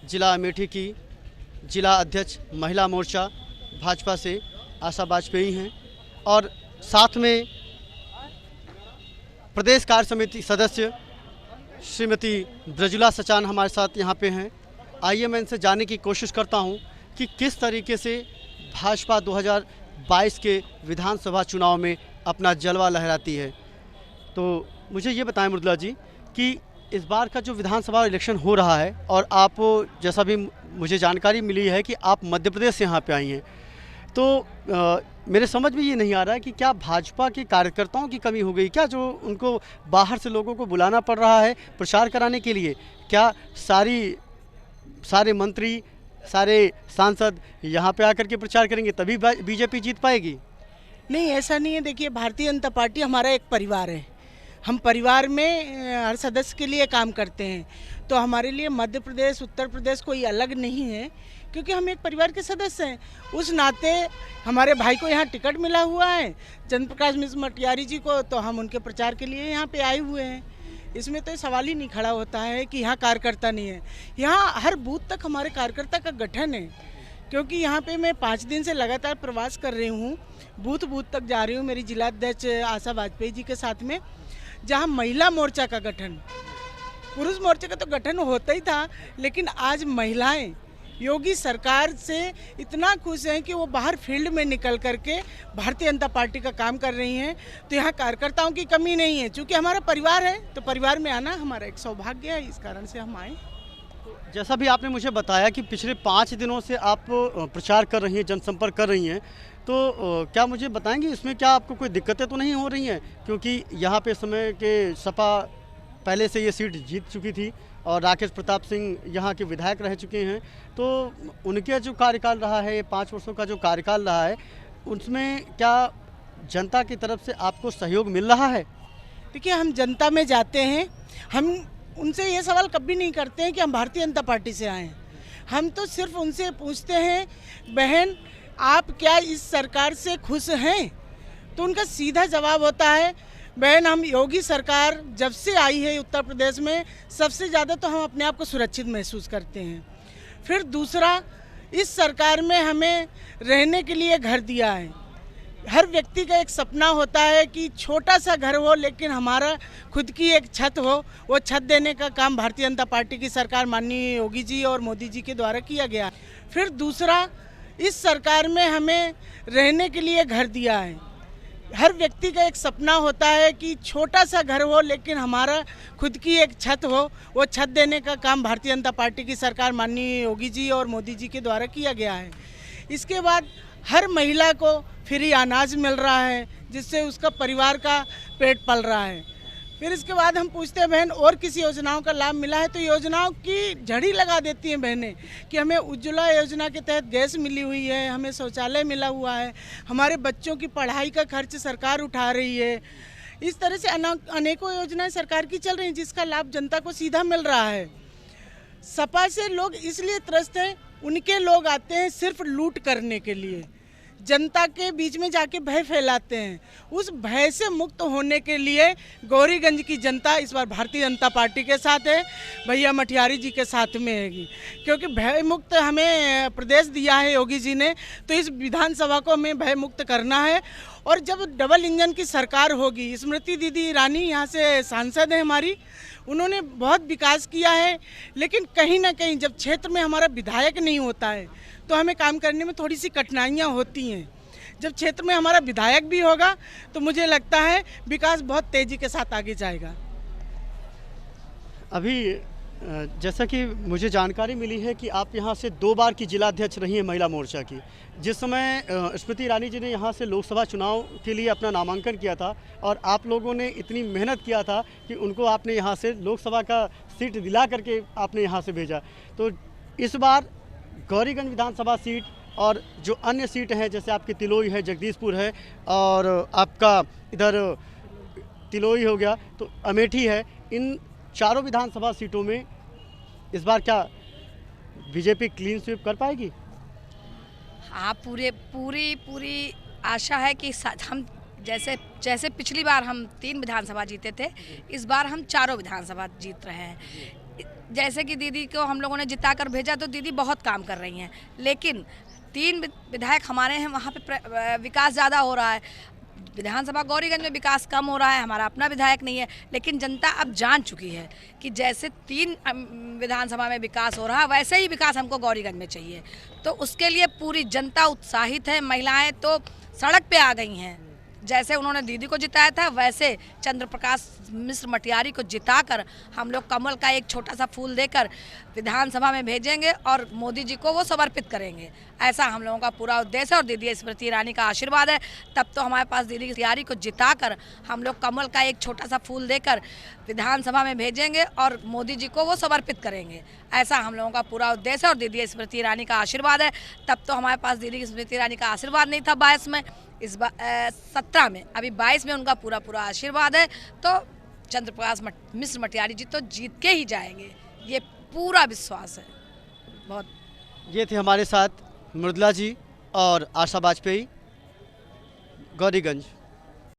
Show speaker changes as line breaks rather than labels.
जिला अमेठी की जिला अध्यक्ष महिला मोर्चा भाजपा से आशा वाजपेयी हैं और साथ में प्रदेश कार्य समिति सदस्य श्रीमती ब्रजुला सचान हमारे साथ यहाँ पे हैं। आइए मैं इनसे जानने की कोशिश करता हूँ कि किस तरीके से भाजपा 2022 के विधानसभा चुनाव में अपना जलवा लहराती है। तो मुझे ये बताएं मृदुला जी कि इस बार का जो विधानसभा इलेक्शन हो रहा है और आप, जैसा भी मुझे जानकारी मिली है कि आप मध्य प्रदेश से यहाँ पे आई हैं, तो मेरे समझ में ये नहीं आ रहा है कि क्या भाजपा के कार्यकर्ताओं की कमी हो गई क्या, जो उनको बाहर से लोगों को बुलाना पड़ रहा है प्रचार कराने के लिए। क्या सारे मंत्री, सारे सांसद यहाँ पे आकर के प्रचार करेंगे तभी बीजेपी जीत पाएगी?
नहीं, ऐसा नहीं है। देखिए, भारतीय जनता पार्टी हमारा एक परिवार है। हम परिवार में हर सदस्य के लिए काम करते हैं, तो हमारे लिए मध्य प्रदेश, उत्तर प्रदेश कोई अलग नहीं है, क्योंकि हम एक परिवार के सदस्य हैं। उस नाते हमारे भाई को यहाँ टिकट मिला हुआ है, चंद्र प्रकाश मिश्र मटियारी जी को, तो हम उनके प्रचार के लिए यहाँ पे आए हुए हैं। इसमें तो सवाल ही नहीं खड़ा होता है कि यहाँ कार्यकर्ता नहीं है। यहाँ हर बूथ तक हमारे कार्यकर्ता का गठन है, क्योंकि यहाँ पे मैं 5 दिन से लगातार प्रवास कर रही हूँ, बूथ तक जा रही हूँ मेरी जिलाध्यक्ष आशा वाजपेयी जी के साथ में, जहाँ महिला मोर्चा का गठन, पुरुष मोर्चे का तो गठन होता ही था, लेकिन आज महिलाएं योगी सरकार से इतना खुश हैं कि वो बाहर फील्ड में निकल करके भारतीय जनता पार्टी का काम कर रही हैं। तो यहाँ कार्यकर्ताओं की कमी नहीं है, क्योंकि हमारा परिवार है, तो परिवार में आना हमारा एक सौभाग्य है, इस कारण से हम आए।
जैसा भी आपने मुझे बताया कि पिछले 5 दिनों से आप प्रचार कर रही हैं, जनसंपर्क कर रही हैं, तो क्या मुझे बताएंगे इसमें क्या आपको कोई दिक्कतें तो नहीं हो रही हैं? क्योंकि यहाँ पे समय के सपा पहले से ये सीट जीत चुकी थी और राकेश प्रताप सिंह यहाँ के विधायक रह चुके हैं, तो उनके जो कार्यकाल रहा है, ये 5 वर्षों का जो कार्यकाल रहा है, उसमें क्या जनता की तरफ से आपको सहयोग मिल रहा है?
देखिए, हम जनता में जाते हैं, हम उनसे ये सवाल कभी नहीं करते हैं कि हम भारतीय जनता पार्टी से आए हैं। हम तो सिर्फ उनसे पूछते हैं, बहन आप क्या इस सरकार से खुश हैं? तो उनका सीधा जवाब होता है, बहन हम योगी सरकार जब से आई है उत्तर प्रदेश में, सबसे ज़्यादा तो हम अपने आप को सुरक्षित महसूस करते हैं। फिर दूसरा, इस सरकार में हमें रहने के लिए घर दिया है। हर व्यक्ति का एक सपना होता है कि छोटा सा घर हो, लेकिन हमारा खुद की एक छत हो। वो छत देने का काम भारतीय जनता पार्टी की सरकार, माननीय योगी जी और मोदी जी के द्वारा किया गया। फिर दूसरा, इस सरकार में हमें रहने के लिए घर दिया है। हर व्यक्ति का एक सपना होता है कि छोटा सा घर हो, लेकिन हमारा खुद की एक छत हो। वो छत देने का काम भारतीय जनता पार्टी की सरकार, माननीय योगी जी और मोदी जी के द्वारा किया गया है। इसके बाद हर महिला को फ्री अनाज मिल रहा है, जिससे उसका परिवार का पेट पल रहा है। फिर इसके बाद हम पूछते हैं, बहन और किसी योजनाओं का लाभ मिला है? तो योजनाओं की झड़ी लगा देती हैं बहनें कि हमें उज्ज्वला योजना के तहत गैस मिली हुई है, हमें शौचालय मिला हुआ है, हमारे बच्चों की पढ़ाई का खर्च सरकार उठा रही है। इस तरह से अनेकों योजनाएं सरकार की चल रही हैं, जिसका लाभ जनता को सीधा मिल रहा है। सपा से लोग इसलिए त्रस्त हैं, उनके लोग आते हैं सिर्फ लूट करने के लिए, जनता के बीच में जाके भय फैलाते हैं। उस भय से मुक्त होने के लिए गौरीगंज की जनता इस बार भारतीय जनता पार्टी के साथ है, भैया मटियारी जी के साथ में है, क्योंकि भय मुक्त हमें प्रदेश दिया है योगी जी ने, तो इस विधानसभा को हमें भय मुक्त करना है। और जब डबल इंजन की सरकार होगी, स्मृति दीदी ईरानी यहाँ से सांसद है हमारी, उन्होंने बहुत विकास किया है, लेकिन कहीं ना कहीं जब क्षेत्र में हमारा विधायक नहीं होता है तो हमें काम करने में थोड़ी सी कठिनाइयाँ होती हैं। जब क्षेत्र में हमारा विधायक भी होगा तो मुझे लगता है विकास बहुत तेज़ी के साथ आगे जाएगा।
अभी जैसा कि मुझे जानकारी मिली है कि आप यहाँ से 2 बार की जिलाध्यक्ष रही हैं महिला मोर्चा की। जिस समय स्मृति ईरानी जी ने यहाँ से लोकसभा चुनाव के लिए अपना नामांकन किया था और आप लोगों ने इतनी मेहनत किया था कि उनको आपने यहाँ से लोकसभा का सीट दिला करके आपने यहाँ से भेजा। तो इस बार गौरीगंज विधानसभा सीट और जो अन्य सीट हैं, जैसे आपकी तिलोई है, जगदीशपुर है और आपका इधर तिलोई हो गया, तो अमेठी है, इन चारों विधानसभा सीटों में इस बार क्या बीजेपी क्लीन स्वीप कर पाएगी?
हाँ, पूरी आशा है कि हम जैसे पिछली बार हम 3 विधानसभा जीते थे, इस बार हम चारों विधानसभा जीत रहे हैं। जैसे कि दीदी को हम लोगों ने जिता कर भेजा तो दीदी बहुत काम कर रही हैं, लेकिन 3 विधायक हमारे हैं, वहाँ पे विकास ज़्यादा हो रहा है। विधानसभा गौरीगंज में विकास कम हो रहा है, हमारा अपना विधायक नहीं है। लेकिन जनता अब जान चुकी है कि जैसे 3 विधानसभा में विकास हो रहा है, वैसे ही विकास हमको गौरीगंज में चाहिए। तो उसके लिए पूरी जनता उत्साहित है। महिलाएं तो सड़क पे आ गई हैं। जैसे उन्होंने दीदी को जिताया था, वैसे चंद्र प्रकाश मिश्र मटियारी को जिताकर हम लोग कमल का एक छोटा सा फूल देकर विधानसभा में भेजेंगे और मोदी जी को वो समर्पित करेंगे। ऐसा हम लोगों का पूरा उद्देश्य है। और दीदी स्मृति ईरानी का आशीर्वाद है, तब तो हमारे पास दीदी की तैयारी को जिताकर हम लोग कमल का एक छोटा सा फूल देकर विधानसभा में भेजेंगे और मोदी जी को वो समर्पित करेंगे। ऐसा हम लोगों का पूरा उद्देश्य है। और दीदी स्मृति ईरानी का आशीर्वाद है, तब तो हमारे पास दीदी की स्मृति ईरानी का आशीर्वाद नहीं था 22 में, इस 17 में, अभी 22 में उनका पूरा पूरा आशीर्वाद है। तो चंद्र प्रकाश मिश्र मटियारी जी तो जीत के ही जाएंगे, ये पूरा विश्वास है। बहुत
ये थे हमारे साथ मृदुला जी और आशा वाजपेयी, गौरीगंज।